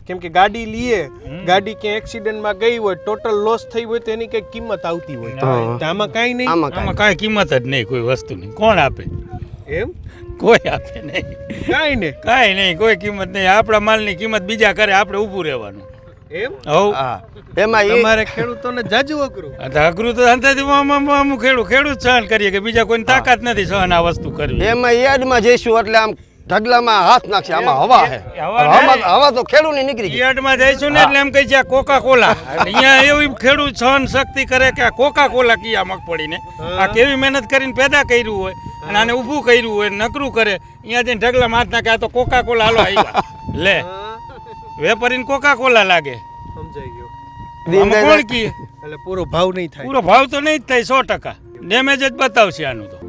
કેમ કે ગાડી લીએ ગાડી ક્યાં એક્સિડન્ટમાં ગઈ હોય ટોટલ લોસ થઈ હોય તો એની કઈ કિંમત આવતી હોય તો આમાં કાંઈ નહીં આમાં કાંઈ કિંમત જ નહીં કોઈ વસ્તુની કોણ આપે એમ કોઈ આપે નહીં કાંઈ નહીં કોઈ કિંમત નહીં આપણા માલની કિંમત બીજા કરે આપણે ઊભું રહેવાનું એમ હવ એમાં તમારે ખેડૂતોને જાજુ અઘરું અઘરું તો અંતથી ખેડૂત સહન કરીએ કે બીજા કોઈની તાકાત નથી સહન આ વસ્તુ કરવી એમાં યાર્ડમાં જઈશું એટલે આમ ઢગલામાં હાથ નાખશે આમાં હવા છે હવા તો ખેડૂતની નીકળી ગઈ યાર્ડમાં જઈશું ને એટલે એમ કહી છે કોકા કોલા અહીંયા એવી ખેડૂત સહન શક્તિ કરે કે આ કોકા કોલા કીયા મગફળીને આ કેવી મહેનત કરીને પેદા કર્યું હોય અને આને ઊભું કર્યું હોય નકરું કરે અહીંયા જઈને ઢગલામાં હાથ નાખે આ તો કોકા કોલા હાલો આવ્યા લે વેપારીને કોકા કોલા લાગે સમજાઈ ગયો આમાં કોણ કી એટલે પૂરો ભાવ નહીં થાય પૂરો ભાવ તો નહીં જ થાય 100% ડેમેજ જ બતાવશે આનું તો